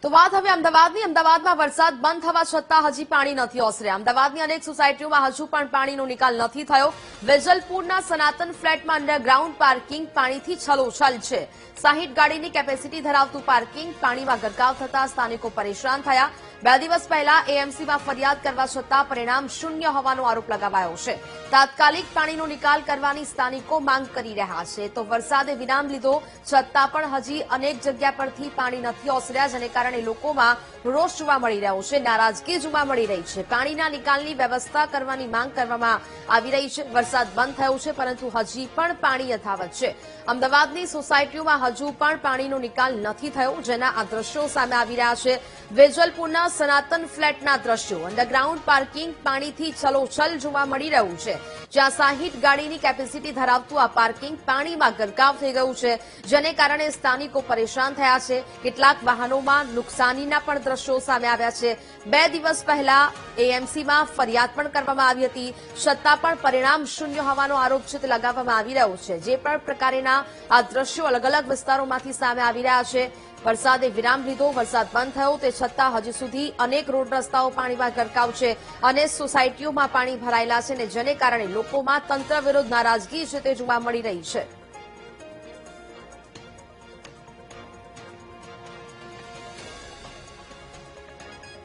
તો વાત હવે અમદાવાદની. અમદાવાદમાં વરસાદ બંધ થવા છતાં હજી પાણી નથી ઓસર્યા. અમદાવાદની અનેક સોસાયટીઓમાં હજુ પણ પાણીનો નિકાલ નથી થયો. વેજલપુરના સનાતન ફ્લેટમાં અંડરગ્રાઉન્ડ પાર્કિંગ પાણીથી છલોછલ છે. 60 ગાડીની કેપેસિટી ધરાવતું પાર્કિંગ પાણીમાં ગરકાવ થતા સ્થાનિકો પરેશાન થયા. 2 દિવસ પહેલા એએમસીમાં ફરિયાદ કરવા છતાં પરિણામ શૂન્ય હોવાનો આરોપ લગાવાયો છે. તાત્કાલિક પાણીનો નિકાલ કરવાની સ્થાનિકો માંગ કરી રહ્યા છે. તો વરસાદે વિરામ લીધો છતાં પણ હજી અનેક જગ્યા પરથી પાણી નથી ઓસર્યા, જેને કારણે લોકોમાં રોષ જોવા મળી રહ્યો છે, નારાજગી જોવા મળી રહી છે. પાણીના નિકાલની વ્યવસ્થા કરવાની માંગ કરવામાં આવી રહી છે. વરસાદ બંધ થયો છે, પરંતુ હજી પણ પાણી યથાવત છે. અમદાવાદની સોસાયટીઓમાં હજુ પણ પાણીનો નિકાલ નથી થયો, જેના આ દ્રશ્યો સામે આવી રહ્યા છે. વેજલપુરના સનાતન ફ્લેટના દ્રશ્યો. અંડરગ્રાઉન્ડ પાર્કિંગ પાણીથી છલોછલ જોવા મળી રહ્યું છે. જ્યાં 60 ગાડીની કેપેસિટી ધરાવતું આ પાર્કિંગ પાણીમાં ગરકાવ થઈ ગયું છે, જેને કારણે સ્થાનિકો પરેશાન થયા છે. કેટલાક વાહનોમાં નુકસાનીના પણ દ્રશ્યો સામે આવ્યા છે. 2 દિવસ પહેલા એએમસીમાં ફરિયાદ પણ કરવામાં આવી હતી, છતાં પણ પરિણામ શૂન્ય હોવાનો આરોપ છે તે લગાવવામાં આવી રહ્યો છે. જે પણ પ્રકારના આ દ્રશ્યો અલગ અલગ વિસ્તારોમાંથી સામે આવી રહ્યા છે. વરસાદે વિરામ લીધો, વરસાદ બંધ થયો તે છતાં હજી સુધી અનેક રોડ રસ્તાઓ પાણીમાં ગરકાવ છે અને સોસાયટીઓમાં પાણી ભરાયેલા છે, ને જેને કારણે લોકોમાં તંત્ર વિરુદ્ધ નારાજગી છે તે જોવા મળી રહી છે.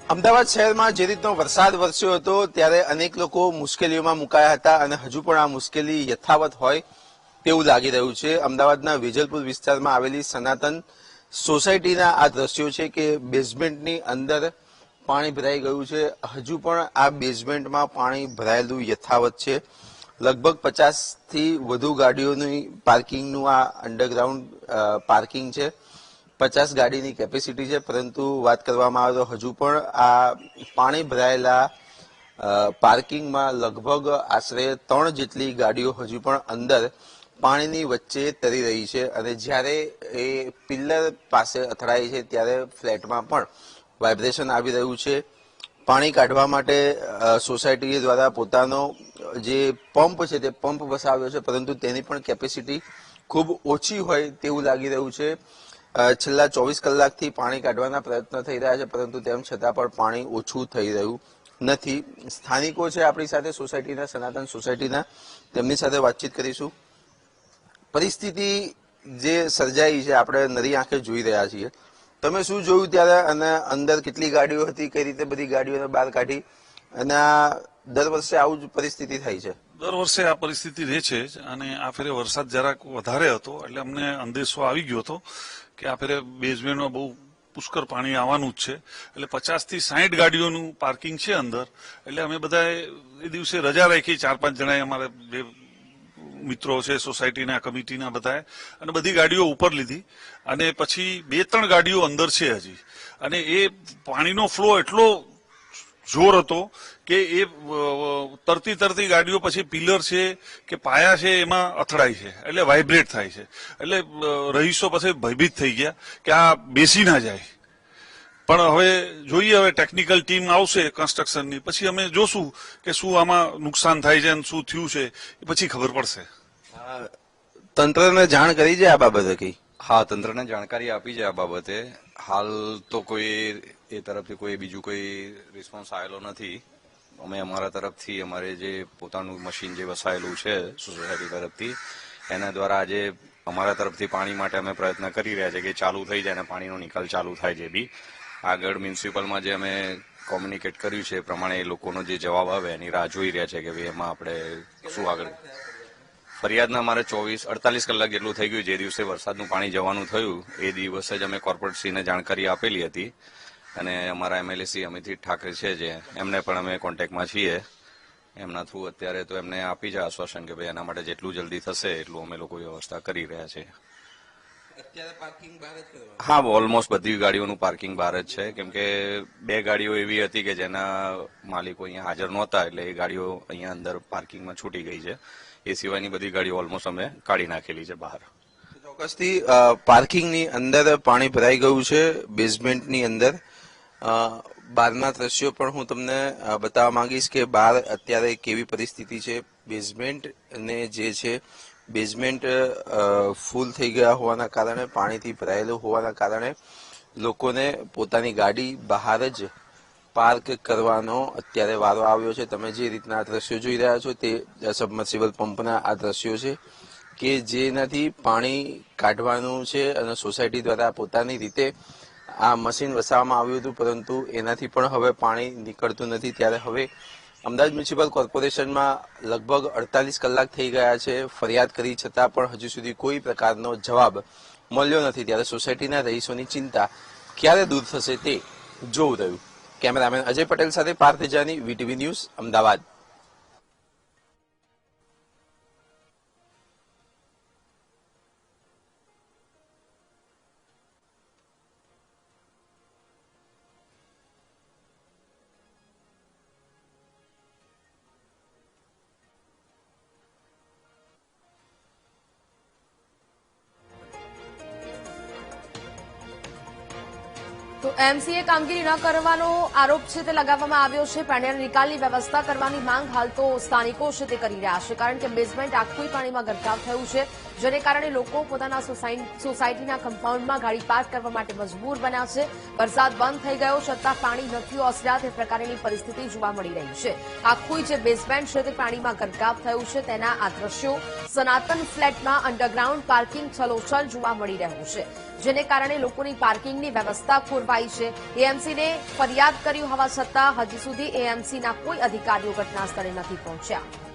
અમદાવાદ શહેરમાં જે રીતનો વરસાદ વરસ્યો હતો ત્યારે અનેક લોકો મુશ્કેલીઓમાં મુકાયા હતા અને હજુ પણ આ મુશ્કેલી યથાવત હોય તેવું લાગી રહ્યું છે. અમદાવાદના વેજલપુર વિસ્તારમાં આવેલી સનાતન સોસાયટીના આ દ્રશ્યો છે કે બેઝમેન્ટની અંદર પાણી ભરાઈ ગયું છે. હજુ પણ આ બેઝમેન્ટમાં પાણી ભરાયેલું યથાવત છે. લગભગ 50થી વધુ ગાડીઓની પાર્કિંગનું આ અંડરગ્રાઉન્ડ પાર્કિંગ છે. 50 ગાડીની કેપેસિટી છે, પરંતુ વાત કરવામાં આવે તો હજુ પણ આ પાણી ભરાયેલા પાર્કિંગમાં લગભગ આશરે 3 જેટલી ગાડીઓ હજુ પણ અંદર પાણીની વચ્ચે તરી રહી છે. અને જ્યારે એ પિલ્લર પાસે અથડાઈ છે ત્યારે ફ્લેટમાં પણ વાઇબ્રેશન આવી રહ્યું છે. પાણી કાઢવા માટે સોસાયટી દ્વારા પોતાનો જે પંપ છે તે પંપ વસાવ્યો છે, પરંતુ તેની પણ કેપેસિટી ખૂબ ઓછી હોય તેવું લાગી રહ્યું છે. છેલ્લા 24 કલાકથી પાણી કાઢવાના પ્રયત્ન થઈ રહ્યા છે, પરંતુ તેમ છતાં પણ પાણી ઓછું થઈ રહ્યું નથી. સ્થાનિકો છે આપણી સાથે, સોસાયટીના, સનાતન સોસાયટીના, તેમની સાથે વાતચીત કરીશું. પરિસ્થિતિ જે સર્જાઈ છે આપણે નરી આંખે જોઈ રહ્યા છીએ. તમે શું જોયું ત્યારે, અને અંદર કેટલી ગાડીઓ હતી, કઈ રીતે બધી ગાડીઓને બહાર કાઢી, અને આ દર વર્ષે આવું જ પરિસ્થિતિ થાય છે? દર વર્ષે આ પરિસ્થિતિ રહે છે અને આ ફેરે વરસાદ જરાક વધારે હતો એટલે અમને અંદેશો આવી ગયો હતો કે આ ફેરે બેઝમેન્ટમાં બહુ પુષ્કળ પાણી આવવાનું જ છે. એટલે 50થી 60 ગાડીઓનું પાર્કિંગ છે અંદર. એટલે અમે બધા એ દિવસે રજા રાખી, 4-5 જણાએ, અમારે જે મિત્રો છે સોસાયટીના, કમિટીના બધાએ, અને બધી ગાડીઓ ઉપર લીધી. અને પછી 2-3 ગાડીઓ અંદર છે હજી. અને એ પાણીનો ફ્લો એટલો જોર હતો કે એ તરતી ગાડીઓ પછી પિલર છે કે પાયા છે એમાં અથડાય છે, એટલે વાઇબ્રેટ થાય છે. એટલે રહીશો પછી ભયભીત થઈ ગયા કે આ બેસી ના જાય. પણ હવે જોઈએ, હવે ટેકનિકલ ટીમ આવશે કન્સ્ટ્રક્શનની, પછી અમે જોશું કે શું આમાં નુકસાન થાય છે અને શું થયું છે, એ પછી ખબર પડશે. તંત્રને જાણ કરી છે આ બાબતે? કઈ? હા, તંત્રને જાણકારી આપી છે આ બાબતે. હાલ તો કોઈ એ તરફથી કોઈ બીજું કોઈ રિસ્પોન્સ આવેલો નથી. અમે અમારા તરફથી અમારે જે પોતાનું મશીન જે વસાયેલું છે સોસાયટી તરફથી, એના દ્વારા આજે અમારા તરફથી પાણી માટે અમે પ્રયત્ન કરી રહ્યા છે કે ચાલુ થઈ જાય અને પાણીનો નિકાલ ચાલુ થાય. જે બી આગળ મ્યુનિસિપલમાં જે અમે કોમ્યુનિકેટ કર્યું છે એ પ્રમાણે એ લોકોનો જે જવાબ આવે એની રાહ જોઈ રહ્યા છે કે ભાઈ એમાં આપણે શું આગળ. ફરિયાદના અમારે 48 કલાક જેટલું થઈ ગયું. જે દિવસે વરસાદનું પાણી જવાનું થયું એ દિવસે જ અમે કોર્પોરેટરશ્રીને જાણકારી આપેલી હતી, અને અમારા એમએલએ શ્રી અમિત ઠાકરે છે જે, એમને પણ અમે કોન્ટેક્ટમાં છીએ. એમના થ્રુ અત્યારે તો એમને આપી છે આશ્વાસન કે ભાઈ એના માટે જેટલું જલ્દી થશે એટલું અમે લોકો વ્યવસ્થા કરી રહ્યા છે. હા, ઓલમોસ્ટ બધી ગાડીઓનું પાર્કિંગ બહાર જ છે, કેમ કે 2 ગાડીઓ એવી હતી કે જેના માલિકો અહીંયા હાજર નહોતા, એટલે એ ગાડીઓ અહીંયા અંદર પાર્કિંગમાં છૂટી ગઈ છે. એ સિવાયની બધી ગાડીઓ ઓલમોસ્ટ અમે કાઢી નાખેલી છે બહાર. ચોક્કસથી પાર્કિંગની અંદર પાણી ભરાઈ ગયું છે, બેઝમેન્ટની અંદર. બહારના દ્રશ્યો પણ હું તમને બતાવવા માંગીશ કે બહાર અત્યારે કેવી પરિસ્થિતિ છે. બેઝમેન્ટ ને જે છે, બેઝમેન્ટ ફૂલ થઈ ગયા હોવાના કારણે, પાણીથી ભરાયેલું હોવાના કારણે લોકોને પોતાની ગાડી બહાર જ પાર્ક કરવાનો અત્યારે વારો આવ્યો છે. તમે જે રીતના આ દ્રશ્યો જોઈ રહ્યા છો તે સબમર્સિબલ પંપના આ દ્રશ્યો છે કે જેનાથી પાણી કાઢવાનું છે અને સોસાયટી દ્વારા પોતાની રીતે આ મશીન વસાવવામાં આવ્યું હતું, પરંતુ એનાથી પણ હવે પાણી નીકળતું નથી. ત્યારે હવે અમદાવાદ મ્યુનિસિપલ કોર્પોરેશનમાં લગભગ 48 કલાક થઈ ગયા છે ફરિયાદ કરી છતાં પણ હજુ સુધી કોઈ પ્રકારનો જવાબ મળ્યો નથી. ત્યારે સોસાયટીના રહીશોની ચિંતા ક્યારે દૂર થશે તે જોવું રહ્યું. કેમેરામેન અજય પટેલ સાથે પાર્થ જાની, વીટીવી ન્યૂઝ, અમદાવાદ. તો એમસીએ કામગીરી ન કરવાનો આરોપ છે તે લગાવવામાં આવ્યો છે. પાણીના નિકાલની વ્યવસ્થા કરવાની માંગ હાલ તો સ્થાનિકો છે તે કરી રહ્યા છે, કારણ કે બેઝમેન્ટ આખું પાણીમાં ગરકાવ થયું છે, જેને કારણે લોકો પોતાના સોસાયટીના કમ્પાઉન્ડમાં ગાડી પાર્ક કરવા માટે મજબૂર બન્યા છે. વરસાદ બંધ થઈ ગયો છતાં પાણી નથી ઓસર્યા તે પ્રકારની પરિસ્થિતિ જોવા મળી રહી છે. આખું જે બેઝમેન્ટ છે તે પાણીમાં ગરકાવ થયું છે. તેના આ દ્રશ્યો સનાતન ફ્લેટમાં અંડરગ્રાઉન્ડ પાર્કિંગ છલોછલ જોવા મળી રહ્યું છે, જેને કારણે લોકોની પાર્કિંગની વ્યવસ્થા ખોરવાઈ છે. એએમસીને ફરિયાદ કર્યું હોવા છતાં હજી સુધી એએમસીના કોઈ અધિકારીઓ ઘટના સ્થળે નથી પહોંચ્યા.